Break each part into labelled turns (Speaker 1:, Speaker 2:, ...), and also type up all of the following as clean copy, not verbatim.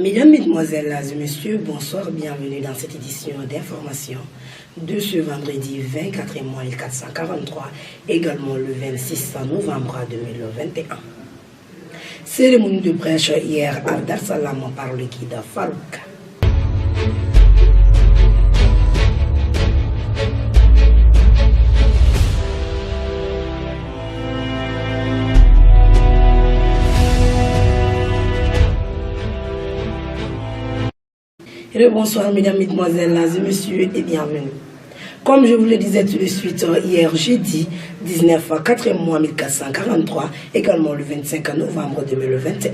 Speaker 1: Mesdames, Mesdemoiselles et Messieurs, bonsoir, bienvenue dans cette édition d'information de ce vendredi 24 mois 1443, également le 26 novembre 2021. Cérémonie de prêche hier à Dar Salam par le guide Farouk. Bonsoir mesdames, mesdemoiselles et messieurs et bienvenue. Comme je vous le disais tout de suite hier jeudi 19 4 mois 1443, également le 25 novembre 2021,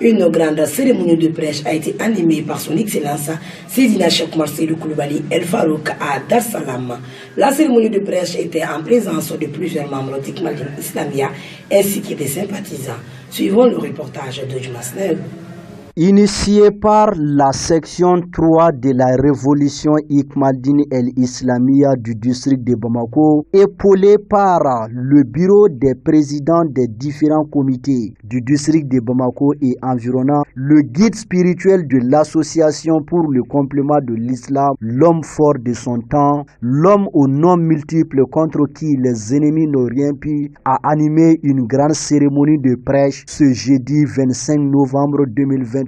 Speaker 1: une grande cérémonie de prêche a été animée par son excellence Seydina Cheikh Oumar Seydou Coulibaly El Farouk à Dar Salam. La cérémonie de prêche était en présence de plusieurs membres d'Hikmadine Islamia ainsi que des sympathisants. Suivons le reportage de Jonas Nel.
Speaker 2: Initié par la section 3 de la révolution Hikmadine el-Islamia du district de Bamako, épaulé par le bureau des présidents des différents comités du district de Bamako et environnant, le guide spirituel de l'association pour le complément de l'islam, l'homme fort de son temps, l'homme aux noms multiples contre qui les ennemis n'ont rien pu, a animé une grande cérémonie de prêche ce jeudi 25 novembre 2021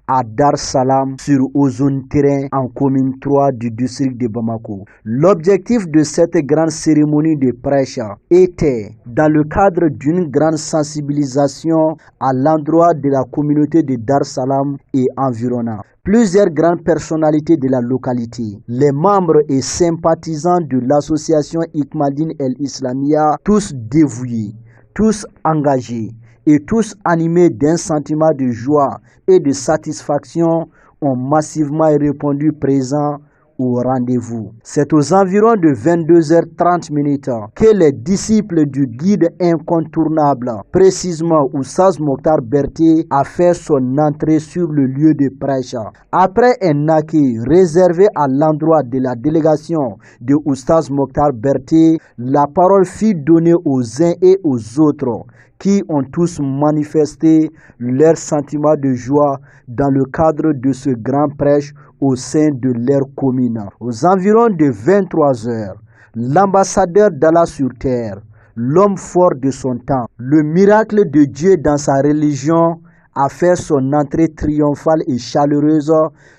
Speaker 2: à Dar Salam sur Ozone Terrain en commune 3 du district de Bamako. L'objectif de cette grande cérémonie de prêche était, dans le cadre d'une grande sensibilisation à l'endroit de la communauté de Dar Salam et environnant, plusieurs grandes personnalités de la localité, les membres et sympathisants de l'association Hikmadine el-Islamia, tous dévoués, tous engagés, et tous animés d'un sentiment de joie et de satisfaction ont massivement répondu présents au rendez-vous. C'est aux environs de 22h30 que les disciples du guide incontournable, précisément Oustaz Mokhtar Berté, a fait son entrée sur le lieu de prêche. Après un accueil réservé à l'endroit de la délégation de Oustaz Mokhtar Berté, la parole fut donnée aux uns et aux autres qui ont tous manifesté leur sentiment de joie dans le cadre de ce grand prêche au sein de leur commune. Aux environs de 23h, l'ambassadeur d'Allah sur terre, l'homme fort de son temps, le miracle de Dieu dans sa religion, a fait son entrée triomphale et chaleureuse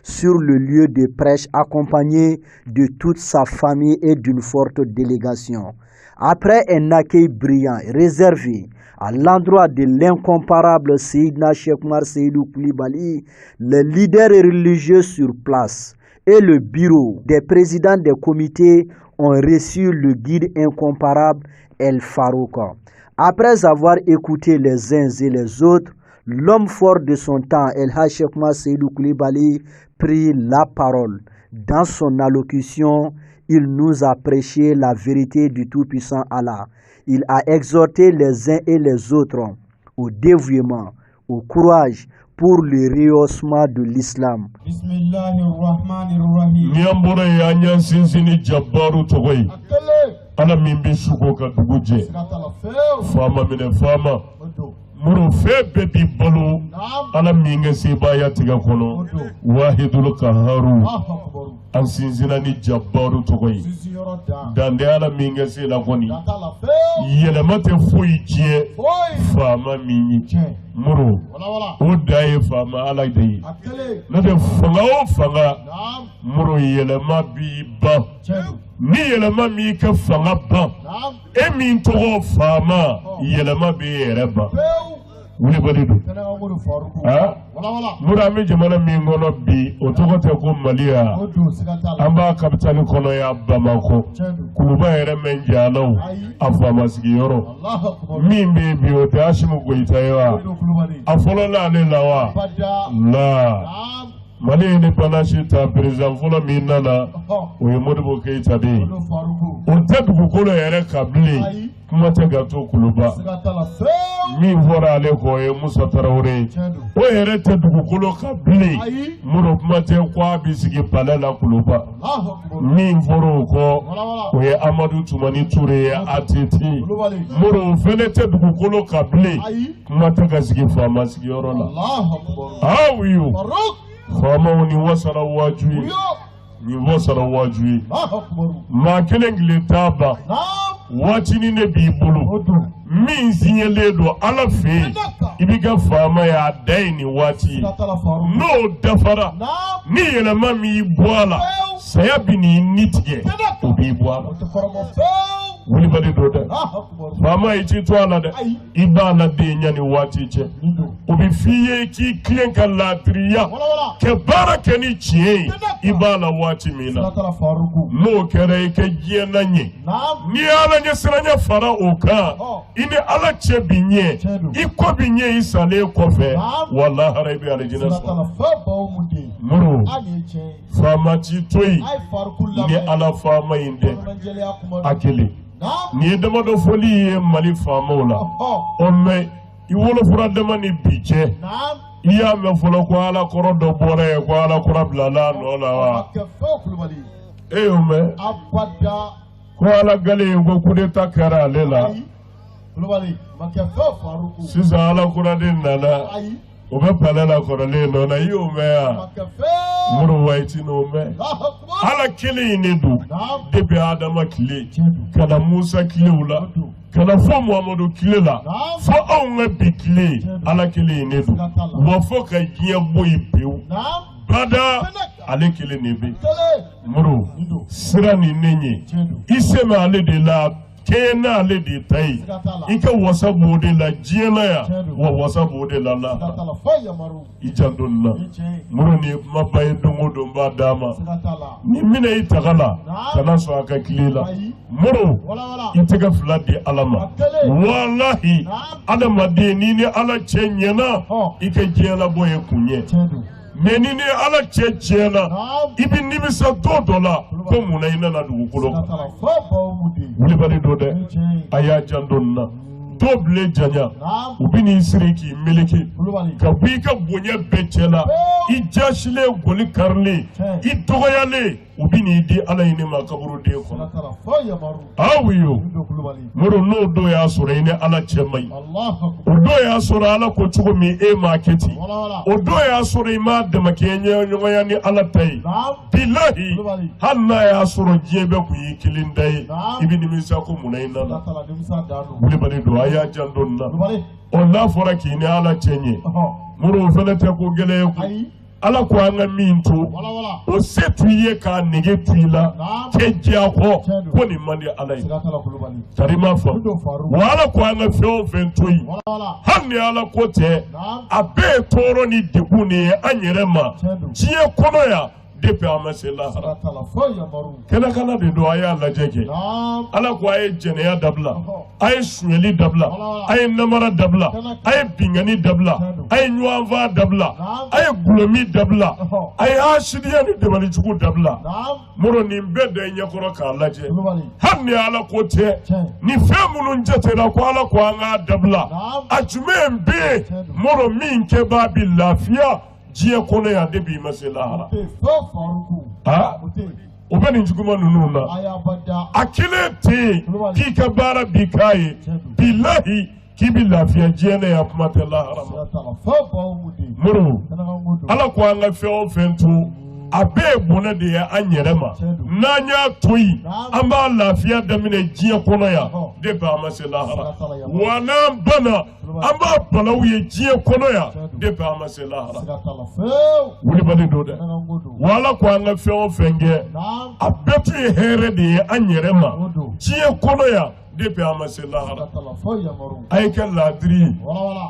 Speaker 2: sur le lieu de prêche accompagné de toute sa famille et d'une forte délégation. Après un accueil brillant et réservé à l'endroit de l'incomparable Seydina Cheikh Oumar Seydou Coulibaly, les leaders religieux sur place et le bureau des présidents des comités ont reçu le guide incomparable El Farouk. Après avoir écouté les uns et les autres, l'homme fort de son temps, El Hadj Cheikh Oumar Seydou Coulibaly, prit la parole. Dans son allocution, il nous a prêché la vérité du Tout-Puissant Allah. Il a exhorté les uns et les autres au dévouement, au courage pour le rehaussement de l'islam.
Speaker 3: Muro febe bi balo ala minga sebaya tiga kono wahidul qaharu ansinzina ni jabbaru togoyi dande ala minga se la koni yelemate foyi je fama minyi muro o daye fama ala dai na de fanga muro yelema bi ba ni yelema mi ka fanga ba e min togo fama yelema bi yereba wuli bali do mura mi jamana min ngono bi o togo te ko Maliya amba kapitali kono ya Bamako kuluba yere men jalaw afama sigi yoro min be bi o te Ashimu Goita yawa afolo la le lawa la Mali ni panashi ta president folo min nana o ye Modibo Keita de o te dugukolo yere kabili kuma te gato kuluba min fora ale ko ye Musa Tarawore o yere te dugukolo kabili muro kuma te kwa bisigi palela kuluba min foro ko o ye Amadu Tumani Ture ye atiti muro fene te dugukolo kabili kuma te gasigi fama sigi yoro la how you Fama ni wasara wajui. Ni wasara wajui. Ma kelengile taba. Watini ne bibulu. Min sinyeledo ala fe. Ibiga fama ya daini wati. No dafara. Ni yelema mi ibwala. Sayabini nitige. Ubi ibwala. Wuli bali doda. Fama ichi tuala de. Ibana de nyani wati iche. Ubi fiye ki klienka latriya. Ke barake ni chie. Ibana wati mina. No kere ke jena nye. Ni ala nye siranya fara oka. Ine ala che binye. Iko binye isale kofe. Wallah haraibi alijina sa. Muru. Fama chitoi. Ni ala fama inde. Akili. Ni dama do foli ye mali famola. Ome iwolo fura dama ni biche. Iya me folo ko ala koro do bore ko ala koro blala no la wa. Ome ko ala gale ngo kudeta kara lela. Sisa ala koro de nana. Obe palela koro le no na yo me a. Muru waiti no me. Ala kili inidu. Debe Adama kile. Kana Musa kile ula. Kana fo Muhammadu kile la. Fo aunwe bi kile. Ala kili inidu. Wafo ka jiye boyi pew. Bada. Ale kile nebe. Muru. Sira ni nenye. Iseme ale de la. Kena ale de tai. Ika wasa bode la jiena ya. Wa wasa bode la la. Ijandonna. Muru ni mabaye dongo domba dama. Ni mina itagala. Kana so aka kilela. Muru. Itega fladi alama. Wallahi. Adama de nini ala chenyena. Ika jiena boye kunye. Menini ala chechela. Ibi nimisa $2. Komuna ina na dugukulo. Wuli bari dode. Aya jandonna. Doble janya. Ubini isiriki miliki. Kabika bonye bechela. Ijashile goli karle. Itogoyale. Ubini di ala inima kaburu de kono. Awiyo. Muru no do ya sura ine ala chemai. Odo ya sura ala ko chugo mi e marketi. Odo ya sura ima de makenye nyoya ni ala tai. Billahi hanna ya sura jebe ku yikilindai. Ibini misa ko munaina. Wuli bari do aya jandonna. Ona fora ki ni ala chenye. Muru felete ko gele ku. Ala ko anga minto o setuye ka nege tuila kejja ko ni mandi ala tarima fa wala ko anga feo fentoi hanni ala ko te abe toro ni deguni anyerema tie kono ya depe amasela kana kana de do aya la jege ala ko ay jene ya dabla ay sueli dabla ay namara dabla ay bingani dabla ay nyuava dabla ay gulomi dabla ay ashidiya ni debali chuku dabla muro ni mbede nyakoro ka laje hanni ala ko te ni femunu njatera ko ala ko anga dabla ajume mbe muro minke babi lafiya jiye kono ya debi masela ha obani njuguma nununa akile te kika bara bikaye billahi kibi lafiya jiye na ya kumatela harama muru ala ko anga feo fentu abe bone de ya anyerema nanya toyi amba lafiya damine jiye kono ya deba masela harama wana bana amba balawiye jiye kono ya deba masela harama wuli bani dode wala ko anga feo fenge abetu here de anyerema jiye kono ya depe amasela hara ay ke ladri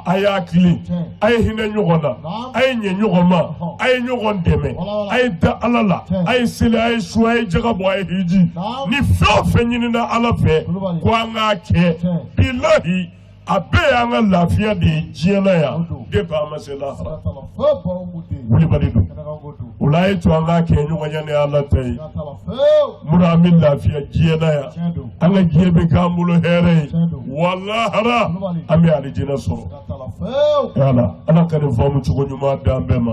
Speaker 3: ay akli ay hina nyogona ay nye nyogoma ay nyogon deme ay da alala ay sile ay shu ay jagabo ay hiji ni fo fenyini na alafe ko anga ke billahi abe anga lafiya de jiena ya depe amasela hara wuli balido ulai to anga ke nyogonya ne alatai mura min lafiya jiena ya anga jebe kamulo here wallahi ami alijina so ala ana kare famu chugo nyuma dambe ma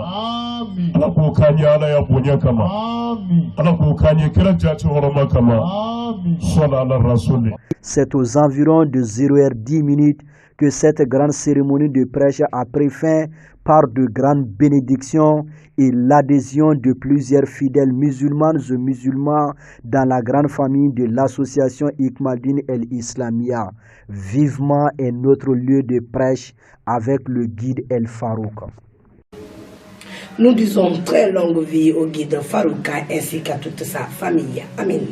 Speaker 3: amin ala ko kanya ala ya bonya kama amin ala ko kanya kira jaci horoma kama amin sallallahu alaihi rasul.
Speaker 2: C'est aux environs de 0h10 que cette grande cérémonie de prêche a pris fin par de grandes bénédictions et l'adhésion de plusieurs fidèles musulmanes et musulmans dans la grande famille de l'association Hikmaddin El Islamia. Vivement un autre lieu de prêche avec le guide El Farouk.
Speaker 1: Nous disons très longue vie au guide Farouka ainsi qu'à toute sa famille. Amen.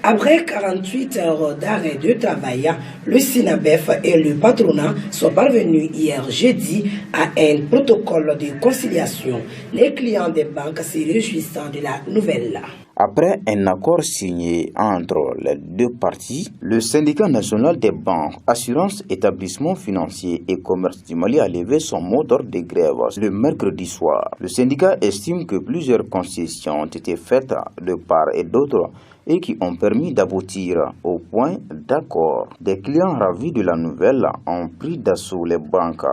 Speaker 1: Après 48 heures d'arrêt de travail, le SINABEF et le patronat sont parvenus hier jeudi à un protocole de conciliation. Les clients des banques se réjouissent de la nouvelle.
Speaker 4: Après un accord signé entre les deux parties, le syndicat national des banques, assurances, établissements financiers et commerce du Mali a levé son mot d'ordre de grève le mercredi soir. Le syndicat estime que plusieurs concessions ont été faites de part et d'autre et qui ont permis d'aboutir au point d'accord. Des clients ravis de la nouvelle ont pris d'assaut les banques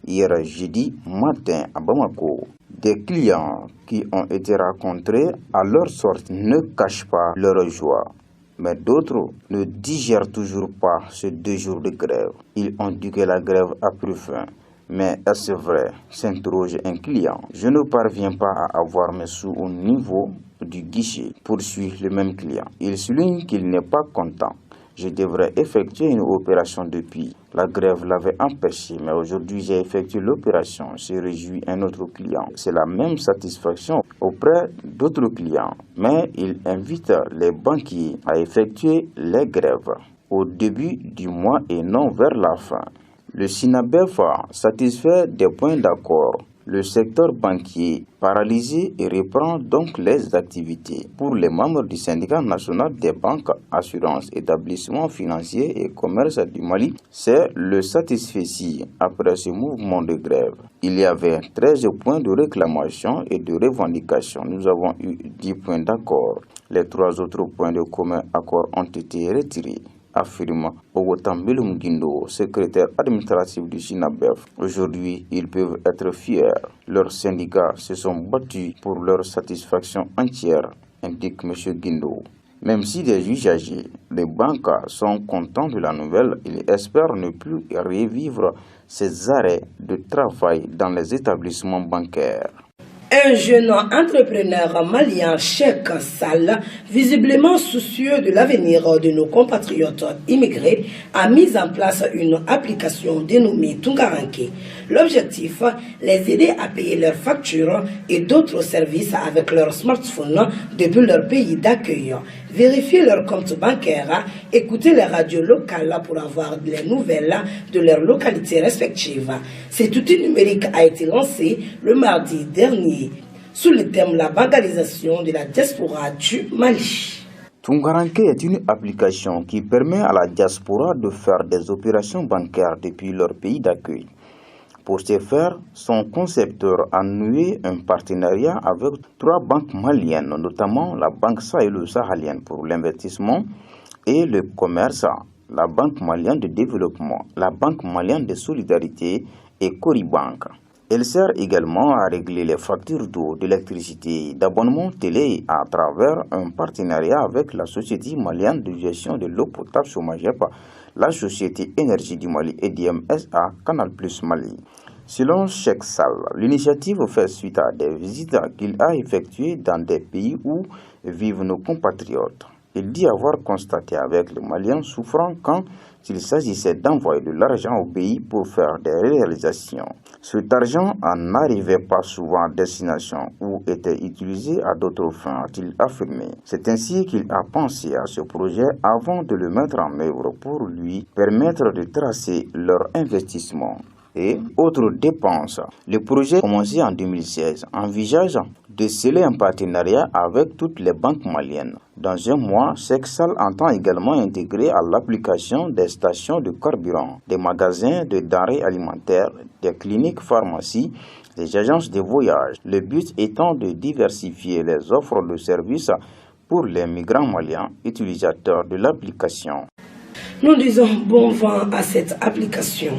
Speaker 4: hier jeudi matin à Bamako. Des clients qui ont été rencontrés à leur sortie ne cachent pas leur joie. Mais d'autres ne digèrent toujours pas ces 2 jours de grève. Ils ont dit que la grève a pris fin. Mais est-ce vrai? S'interroge un client. Je ne parviens pas à avoir mes sous au niveau du guichet, poursuit le même client. Il souligne qu'il n'est pas content. Je devrais effectuer une opération depuis. La grève l'avait empêché, mais aujourd'hui j'ai effectué l'opération, se réjouit un autre client. C'est la même satisfaction auprès d'autres clients, mais il invite les banquiers à effectuer les grèves au début du mois et non vers la fin. Le SINABEF satisfait des points d'accord. Le secteur banquier paralysé et reprend donc les activités. Pour les membres du syndicat national des banques, assurances, établissements financiers et commerce du Mali, c'est le satisfecit après ce mouvement de grève. Il y avait 13 points de réclamation et de revendication. Nous avons eu 10 points d'accord. Les 3 autres points de commun accord ont été retirés, affirme Ogotam Meloum Guindo, secrétaire administratif du SINABEF. Aujourd'hui, ils peuvent être fiers. Leurs syndicats se sont battus pour leur satisfaction entière, indique M. Guindo. Même si des usagers, les banques sont contents de la nouvelle, ils espèrent ne plus revivre ces arrêts de travail dans les établissements bancaires.
Speaker 1: Un jeune entrepreneur malien, Cheikh Sall, visiblement soucieux de l'avenir de nos compatriotes immigrés, a mis en place une application dénommée Tungaranke. L'objectif, les aider à payer leurs factures et d'autres services avec leur smartphone depuis leur pays d'accueil, vérifier leur compte bancaire, écouter les radios locales pour avoir les nouvelles de leurs localités respectives. Cet outil numérique a été lancé le mardi dernier sous le thème la bancarisation de la diaspora du Mali.
Speaker 4: Tungaranke est une application qui permet à la diaspora de faire des opérations bancaires depuis leur pays d'accueil. Pour ce faire, son concepteur a noué un partenariat avec 3 banques maliennes, notamment la Banque sahélo-saharienne pour l'investissement et le commerce, la Banque malienne de développement, la Banque malienne de solidarité et Coribank. Elle sert également à régler les factures d'eau, d'électricité et d'abonnement télé à travers un partenariat avec la Société malienne de gestion de l'eau potable Somagep, la Société Énergie du Mali EDM SA, Canal Plus Mali. Selon Cheikh Sall, l'initiative fait suite à des visites qu'il a effectuées dans des pays où vivent nos compatriotes. Il dit avoir constaté avec les Maliens souffrant quand il s'agissait d'envoyer de l'argent au pays pour faire des réalisations. Cet argent n'arrivait pas souvent à destination ou était utilisé à d'autres fins, a-t-il affirmé. C'est ainsi qu'il a pensé à ce projet avant de le mettre en œuvre pour lui permettre de tracer leur investissement et autres dépenses. Le projet commencé en 2016 envisage de sceller un partenariat avec toutes les banques maliennes. Dans un mois, Cheikh Sall entend également intégrer à l'application des stations de carburant, des magasins de denrées alimentaires, des cliniques pharmacies, des agences de voyage. Le but étant de diversifier les offres de services pour les migrants maliens utilisateurs de l'application.
Speaker 1: Nous disons bon vent à cette application.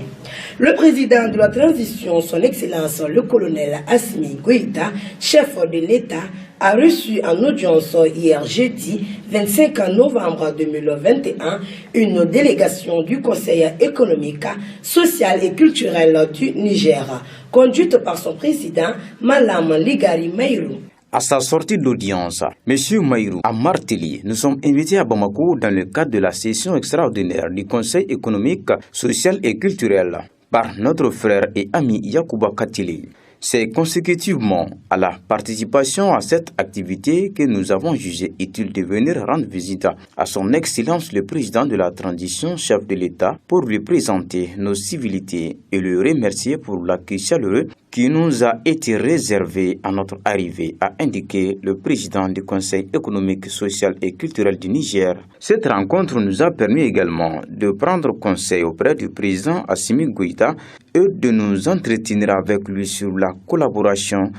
Speaker 1: Le président de la transition, son Excellence le colonel Assimi Goïta, chef de l'État, a reçu en audience hier jeudi 25 novembre 2021 une délégation du Conseil économique, social et culturel du Niger, conduite par son président, Malam Ligari Maïrou.
Speaker 4: À sa sortie de l'audience, M. Maïrou a martelé: nous sommes invités à Bamako dans le cadre de la session extraordinaire du Conseil économique, social et culturel par notre frère et ami Yacouba Katili. C'est consécutivement à la participation à cette activité que nous avons jugé utile de venir rendre visite à son Excellence le président de la transition, chef de l'État, pour lui présenter nos civilités et le remercier pour l'accueil chaleureux qui nous a été réservé à notre arrivée, a indiqué le président du Conseil économique, social et culturel du Niger. Cette rencontre nous a permis également de prendre conseil auprès du président Assimi Goïta et de nous entretenir avec lui sur la collaboration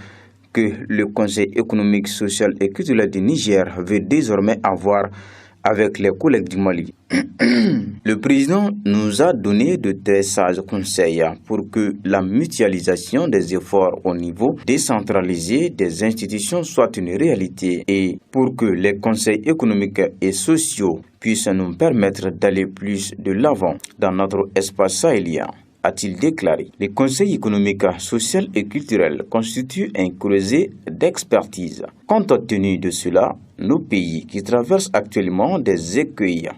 Speaker 4: que le Conseil économique, social et culturel du Niger veut désormais avoir avec les collègues du Mali. Le président nous a donné de très sages conseils pour que la mutualisation des efforts au niveau décentralisé des institutions soit une réalité et pour que les conseils économiques et sociaux puissent nous permettre d'aller plus de l'avant dans notre espace sahélien, a-t-il déclaré. Le Conseil économique, social et culturel constitue un creuset d'expertise. Compte tenu de cela, nos pays qui traversent actuellement des écueils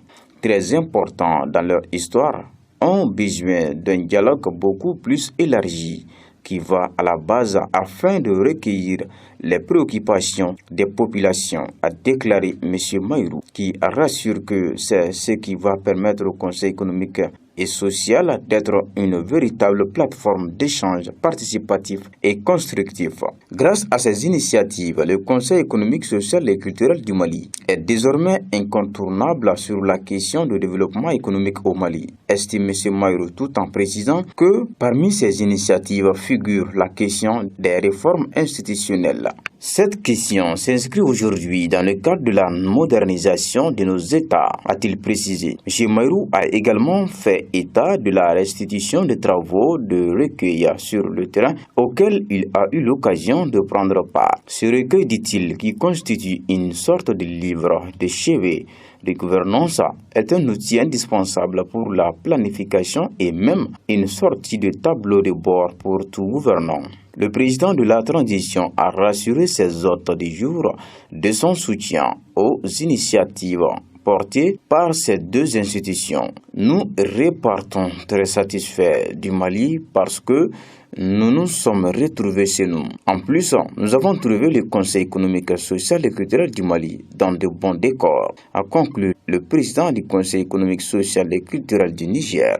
Speaker 4: très importants dans leur histoire ont besoin d'un dialogue beaucoup plus élargi qui va à la base afin de recueillir les préoccupations des populations, a déclaré M. Maïrou, qui rassure que c'est ce qui va permettre au Conseil économique et social d'être une véritable plateforme d'échange participatif et constructif. Grâce à ces initiatives, le Conseil économique, social et culturel du Mali est désormais incontournable sur la question du développement économique au Mali, estime M. Maïrou, tout en précisant que parmi ces initiatives figure la question des réformes institutionnelles. Cette question s'inscrit aujourd'hui dans le cadre de la modernisation de nos États, a-t-il précisé. M. Maïrou a également fait état de la restitution des travaux de recueil sur le terrain auquel il a eu l'occasion de prendre part. Ce recueil, dit-il, qui constitue une sorte de livre de chevet de gouvernance, est un outil indispensable pour la planification et même une sortie de tableau de bord pour tout gouvernant. Le président de la transition a rassuré ses hôtes du jour de son soutien aux initiatives portées par ces deux institutions. Nous repartons très satisfaits du Mali parce que nous nous sommes retrouvés chez nous. En plus, nous avons trouvé le Conseil économique, social et culturel du Mali dans de bons décors, a conclu le président du Conseil économique, social et culturel du Niger.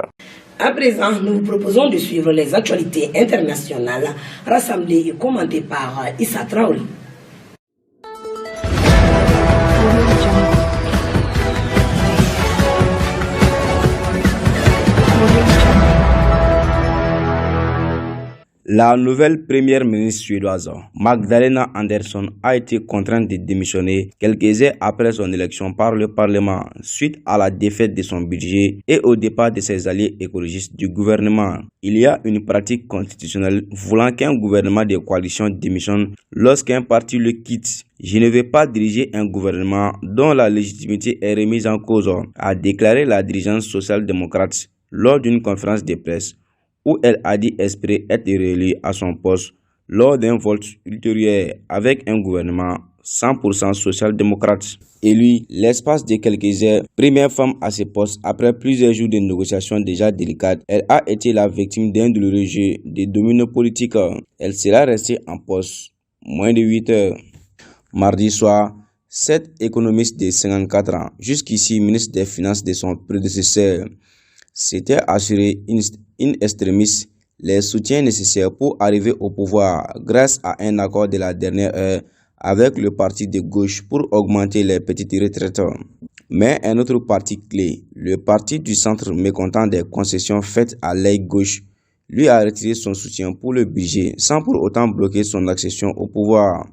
Speaker 1: À présent, nous vous proposons de suivre les actualités internationales rassemblées et commentées par Issa Traoré.
Speaker 5: La nouvelle première ministre suédoise, Magdalena Andersson, a été contrainte de démissionner quelques heures après son élection par le Parlement suite à la défaite de son budget et au départ de ses alliés écologistes du gouvernement. Il y a une pratique constitutionnelle voulant qu'un gouvernement de coalition démissionne lorsqu'un parti le quitte. Je ne vais pas diriger un gouvernement dont la légitimité est remise en cause, a déclaré la dirigeante social-démocrate lors d'une conférence de presse où elle a dit espérer être réélue à son poste lors d'un vote ultérieur avec un gouvernement 100% social-démocrate. Élue l'espace de quelques heures, première femme à ce poste après plusieurs jours de négociations déjà délicates, elle a été la victime d'un douloureux jeu de domino politique. Elle sera restée en poste moins de 8 heures. Mardi soir, cette économiste de 54 ans, jusqu'ici ministre des Finances de son prédécesseur, s'était assuré in extremis les soutiens nécessaires pour arriver au pouvoir grâce à un accord de la dernière heure avec le parti de gauche pour augmenter les petites retraites. Mais un autre parti clé, le parti du centre mécontent des concessions faites à l'aile gauche, lui a retiré son soutien pour le budget sans pour autant bloquer son accession au pouvoir.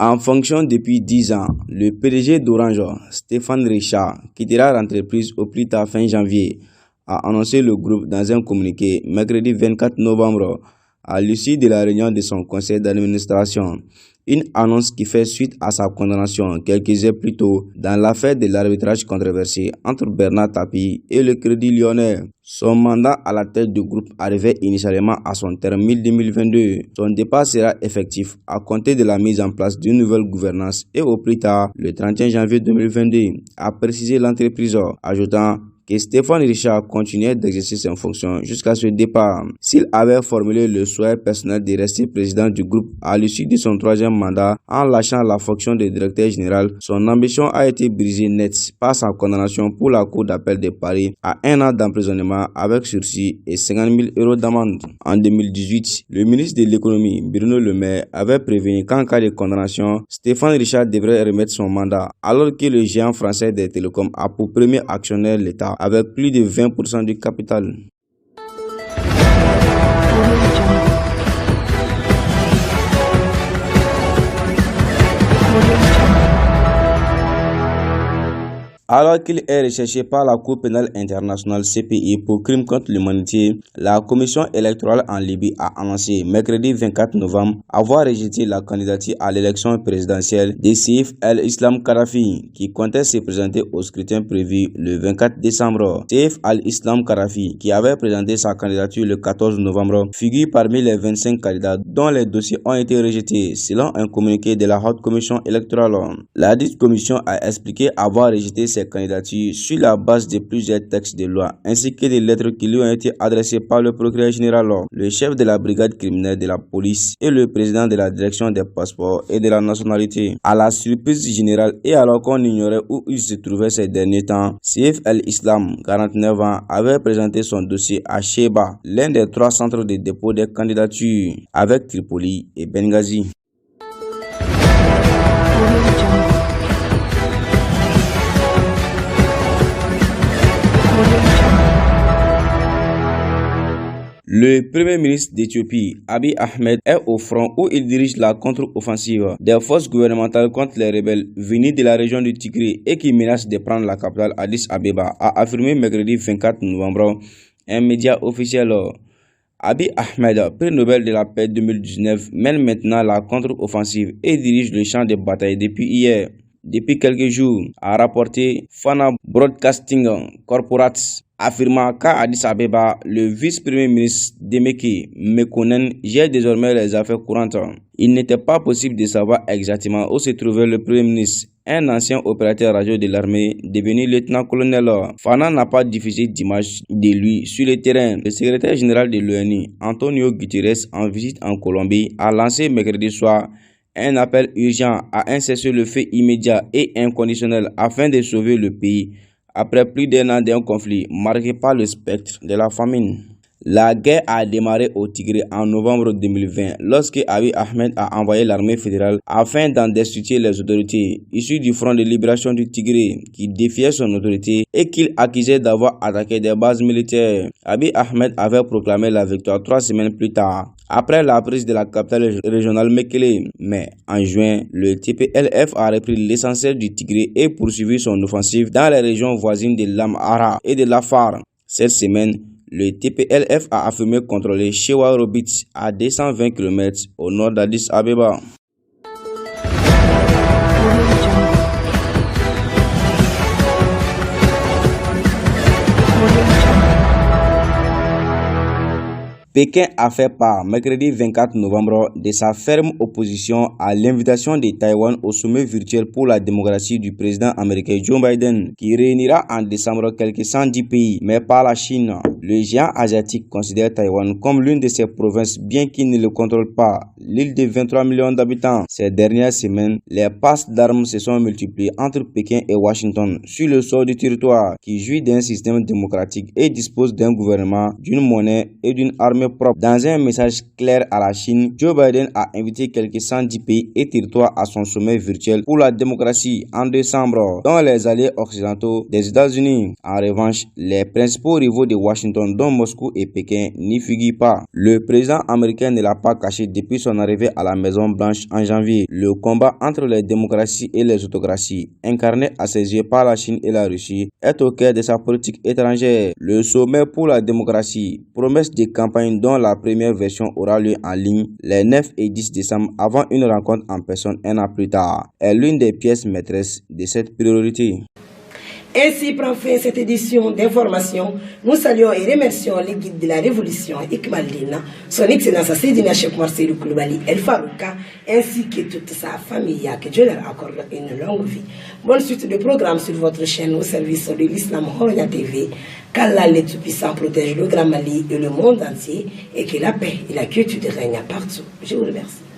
Speaker 5: En fonction depuis 10 ans, le PDG d'Orange, Stéphane Richard, quittera l'entreprise au plus tard fin janvier, a annoncé le groupe dans un communiqué mercredi 24 novembre à l'issue de la réunion de son conseil d'administration. Une annonce qui fait suite à sa condamnation quelques heures plus tôt dans l'affaire de l'arbitrage controversé entre Bernard Tapie et le Crédit Lyonnais. Son mandat à la tête du groupe arrivait initialement à son terme mi-2022. Son départ sera effectif à compter de la mise en place d'une nouvelle gouvernance et au plus tard le 31 janvier 2022, a précisé l'entreprise, ajoutant que Stéphane Richard continuait d'exercer ses fonctions jusqu'à ce départ. S'il avait formulé le souhait personnel de rester président du groupe à l'issue de son 3e mandat en lâchant la fonction de directeur général, son ambition a été brisée net par sa condamnation pour la Cour d'appel de Paris à 1 an d'emprisonnement avec sursis et 50 000 € d'amende. En 2018, le ministre de l'économie, Bruno Le Maire, avait prévenu qu'en cas de condamnation, Stéphane Richard devrait remettre son mandat, alors que le géant français des télécoms a pour premier actionnaire l'État, avec plus de 20% du capital. Alors qu'il est recherché par la Cour pénale internationale CPI pour crimes contre l'humanité, la commission électorale en Libye a annoncé mercredi 24 novembre avoir rejeté la candidature à l'élection présidentielle de Saif al-Islam Kadhafi, qui comptait se présenter au scrutin prévu le 24 décembre. Saif al-Islam Kadhafi, qui avait présenté sa candidature le 14 novembre, figure parmi les 25 candidats dont les dossiers ont été rejetés, selon un communiqué de la Haute Commission électorale. La dite commission a expliqué avoir rejeté ses candidatures sur la base de plusieurs textes de loi ainsi que des lettres qui lui ont été adressées par le procureur général, le chef de la brigade criminelle de la police et le président de la direction des passeports et de la nationalité. À la surprise générale et alors qu'on ignorait où il se trouvait ces derniers temps, Saif al-Islam, 49 ans, avait présenté son dossier à Sheba, l'un des 3 centres de dépôt des candidatures, avec Tripoli et Benghazi. Le premier ministre d'Éthiopie, Abiy Ahmed, est au front où il dirige la contre-offensive des forces gouvernementales contre les rebelles venus de la région du Tigré et qui menacent de prendre la capitale Addis Abeba, a affirmé mercredi 24 novembre un média officiel. Abiy Ahmed, prix Nobel de la paix 2019, mène maintenant la contre-offensive et dirige le champ de bataille depuis hier. Depuis quelques jours, a rapporté Fana Broadcasting Corporate, affirmant qu'à Addis Abeba, le vice-premier ministre Demeke Mekonnen gère désormais les affaires courantes. Il n'était pas possible de savoir exactement où se trouvait le premier ministre, un ancien opérateur radio de l'armée devenu lieutenant-colonel. Fana n'a pas diffusé d'image de lui sur le terrain. Le secrétaire général de l'ONU, Antonio Guterres, en visite en Colombie, a lancé mercredi soir un appel urgent à un cessez-le-feu immédiat et inconditionnel afin de sauver le pays après plus d'1 an d'un conflit marqué par le spectre de la famine. La guerre a démarré au Tigré en novembre 2020 lorsque Abiy Ahmed a envoyé l'armée fédérale afin d'en destituer les autorités issues du Front de libération du Tigré qui défiaient son autorité et qu'il accusait d'avoir attaqué des bases militaires. Abiy Ahmed avait proclamé la victoire 3 semaines plus tard, après la prise de la capitale régionale Mekele. Mais en juin, le TPLF a repris l'essentiel du Tigré et poursuivi son offensive dans les régions voisines de l'Amhara et de l'Afar. Cette semaine, le TPLF a affirmé contrôler Shewa Robit à 220 km au nord d'Addis Abeba. Pékin a fait part mercredi 24 novembre de sa ferme opposition à l'invitation de Taïwan au sommet virtuel pour la démocratie du président américain Joe Biden, qui réunira en décembre quelques 110 pays, mais pas la Chine. Le géant asiatique considère Taïwan comme l'une de ses provinces, bien qu'il ne le contrôle pas. L'île de 23 millions d'habitants. Ces dernières semaines, les passes d'armes se sont multipliées entre Pékin et Washington sur le sort du territoire, qui jouit d'un système démocratique et dispose d'un gouvernement, d'une monnaie et d'une armée propre. Dans un message clair à la Chine, Joe Biden a invité quelques 110 pays et territoires à son sommet virtuel pour la démocratie en décembre, dont les alliés occidentaux des États-Unis. En revanche, les principaux rivaux de Washington Washington, dont Moscou et Pékin, n'y figurent pas. Le président américain ne l'a pas caché depuis son arrivée à la Maison-Blanche en janvier. Le combat entre les démocraties et les autocraties, incarné à ses yeux par la Chine et la Russie, est au cœur de sa politique étrangère. Le sommet pour la démocratie, promesse de campagne dont la première version aura lieu en ligne les 9 et 10 décembre avant une rencontre en personne un an plus tard, est l'une des pièces maîtresses de cette priorité.
Speaker 1: Ainsi prend fin cette édition d'information. Nous saluons et remercions les guides de la révolution Ikmaldina, son excellence Seydina Cheikh Marcel Koulibaly El Farouka, ainsi que toute sa famille, que Dieu leur accorde une longue vie. Bonne suite de programme sur votre chaîne au service de l'Islam Horoya TV. Qu'Allah le Tout-Puissant protège le Grand Mali et le monde entier, et que la paix et la quiétude règnent partout. Je vous remercie.